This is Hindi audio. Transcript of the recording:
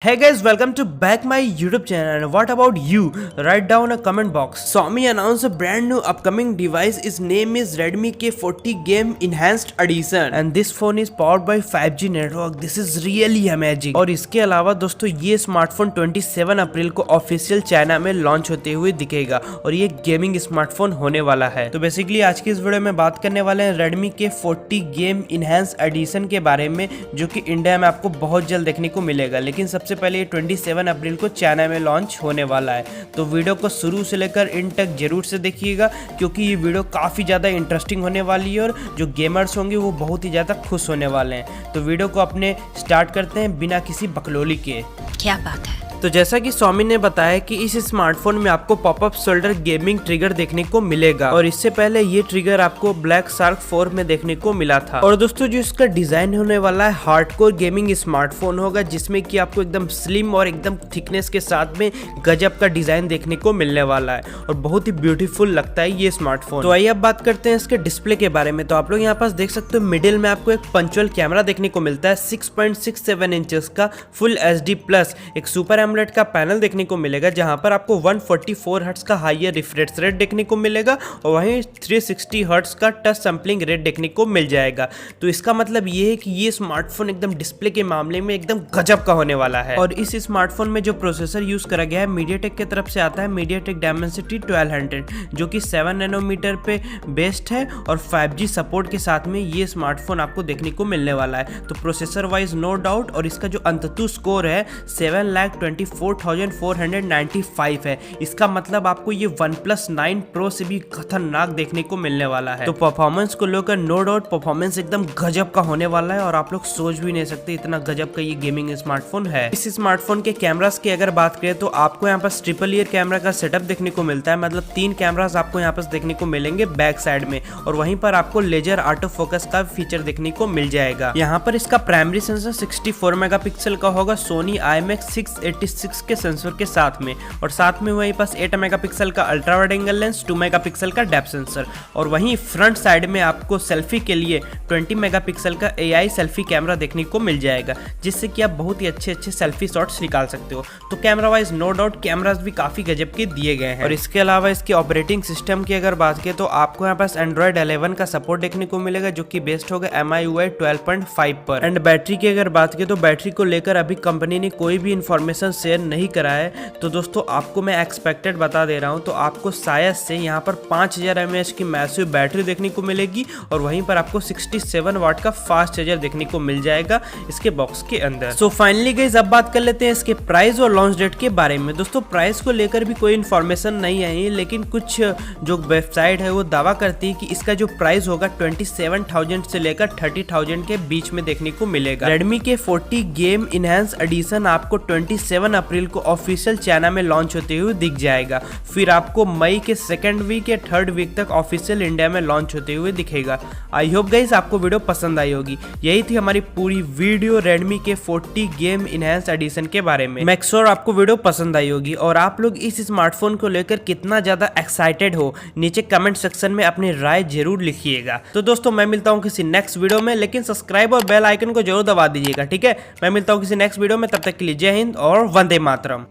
Hey guys, welcome to back my YouTube channel. And what about you? Write down a comment box. Xiaomi announced a brand new upcoming device. Its name is Redmi K40 Game Enhanced Edition and this phone is powered by 5G network. This is really amazing. और इसके अलावा दोस्तों ये स्मार्टफोन 27 अप्रैल को ऑफिशियल चाइना में लॉन्च होते हुए दिखेगा और ये गेमिंग स्मार्टफोन होने वाला है। तो बेसिकली आज की इस वीडियो में बात करने वाले हैं Redmi K40 Game Enhanced Edition के बारे में, जो कि इंडिया में आपको बहुत जल्द देखने को मिलेगा। लेकिन सबसे पहले 27 अप्रैल को चाइना में लॉन्च होने वाला है, तो वीडियो को शुरू से लेकर इन तक जरूर से देखिएगा क्योंकि ये वीडियो काफ़ी ज़्यादा इंटरेस्टिंग होने वाली है और जो गेमर्स होंगे वो बहुत ही ज़्यादा खुश होने वाले हैं। तो वीडियो को अपने स्टार्ट करते हैं बिना किसी बकलोली के। क्या बात है। तो जैसा कि Xiaomi ने बताया कि इस स्मार्टफोन में आपको पॉपअप शोल्डर गेमिंग ट्रिगर देखने को मिलेगा और इससे पहले ये ट्रिगर आपको ब्लैक शार्क 4 में देखने को मिला था। और दोस्तों जो इसका डिजाइन होने वाला है हार्डकोर गेमिंग स्मार्टफोन होगा, जिसमें कि आपको एकदम स्लिम और एकदम थिकनेस के साथ में गजब का डिजाइन देखने को मिलने वाला है और बहुत ही ब्यूटीफुल लगता है ये स्मार्टफोन। तो आइए अब बात करते हैं इसके डिस्प्ले के बारे में। तो आप लोग यहाँ पास देख सकते हो मिडिल में आपको एक पंचुअल कैमरा देखने को मिलता है 6.67 इंचेस का फुल HD प्लस एक सुपर एमोलेड का पैनल देखने को मिलेगा, जहां पर आपको 144 हर्ट्ज का हायर रिफ्रेश रेट देखने को मिलेगा और वहीं 360 हर्ट्ज का टच सैंपलिंग रेट देखने को मिल जाएगा। तो इसका मतलब ये है कि ये स्मार्टफोन एकदम डिस्प्ले के मामले में एकदम गजब का होने वाला है। और इस स्मार्टफोन में जो प्रोसेसर यूज करा गया है मीडियाटेक की तरफ से आता है मीडियाटेक डायमेंसिटी 1200, जो कि 7 नैनोमीटर पे बेस्ड है और 5G सपोर्ट के साथ में ये स्मार्टफोन आपको देखने को मिलने वाला है। तो प्रोसेसर वाइज नो डाउट, और इसका जो अंततः स्कोर है 7,24,495 है। इसका मतलब आपको ये OnePlus 9 Pro से भी खतरनाक देखने को मिलने वाला है। तो परफॉर्मेंस को लेकर नो डाउट परफॉर्मेंस एकदम गजब का होने वाला है और आप लोग सोच भी नहीं सकते इतना गजब का ये गेमिंग स्मार्टफोन है। इस स्मार्टफोन के कैमरास की अगर बात करें तो आपको यहाँ पर ट्रिपल ईयर कैमरा का सेटअप देखने को मिलता है, मतलब 3 कैमरास आपको यहाँ पर देखने को मिलेंगे बैक साइड में, और वहीं पर आपको लेजर ऑटो फोकस का फीचर देखने को मिल जाएगा। यहाँ पर इसका प्राइमरी सेंसर 64 मेगापिक्सल का होगा सोनी IMX 686 के सेंसर के साथ में, और साथ में वहीं पास 8 मेगापिक्सल का ultra wide angle lens, 2 megapixel का डेप्थ सेंसर, और वहीं फ्रंट साइड में आपको सेल्फी के लिए 20 मेगापिक्सल का AI सेल्फी कैमरा देखने को मिल जाएगा, जिससे कि आप बहुत ही अच्छे सेल्फी शॉट्स निकाल सकते हो। तो camera wise no doubt cameras भी काफी गजब के दिए गए हैं। और इसके अलावा इसके ऑपरेटिंग सिस्टम की अगर बात करें तो आपको यहाँ पास Android 11 का सपोर्ट देखने को मिलेगा, जो कि बेस्ड होगा MIUI 12.5 पर। एंड बैटरी की अगर बात करें तो बैटरी को लेकर अभी कंपनी ने कोई भी इंफॉर्मेशन शेयर नहीं करा है। तो दोस्तों आपको मैं एक्सपेक्टेड बता दे रहा हूं, तो आपको शायद से यहां पर 5000 mAh की मैसिव बैटरी देखने को मिलेगी और वहीं पर आपको 67 वाट का फास्ट चार्जर देखने को मिल जाएगा इसके बॉक्स के अंदर। सो फाइनली गाइस अब बात कर लेते हैं इसके प्राइस और लॉन्च डेट के बारे में। दोस्तों प्राइस को लेकर भी कोई इन्फॉर्मेशन नहीं आई है, लेकिन कुछ जो वेबसाइट है वो दावा करती है कि इसका जो प्राइस होगा 27,000 से लेकर 30,000 के बीच में देखने को मिलेगा। Redmi K40 game enhance addition आपको 27 अप्रैल को ऑफिशियल चाइना में लॉन्च होते हुए दिख जाएगा, फिर आपको मई के 2nd वीक या 3rd वीक तक ऑफिशियल इंडिया में लॉन्च होते हुए दिखेगा। आई होप गाइस आपको वीडियो पसंद आई होगी। यही थी हमारी पूरी video Redmi K40 game enhance edition के बारे में। मेक श्योर आपको वीडियो पसंद आई होगी और आप लोग इस स्मार्टफोन को लेकर कितना ज्यादा एक्साइटेड हो नीचे कमेंट सेक्शन में अपनी राय जरूर लिखिएगा। तो दोस्तों मैं मिलता हूँ किसी नेक्स्ट वीडियो में, लेकिन सब्सक्राइब और बेल आइकन को जरूर दबा दीजिएगा, ठीक है। मैं मिलता हूँ किसी नेक्स्ट वीडियो में, तब तक के लिए जय हिंद और वंदे मातरम।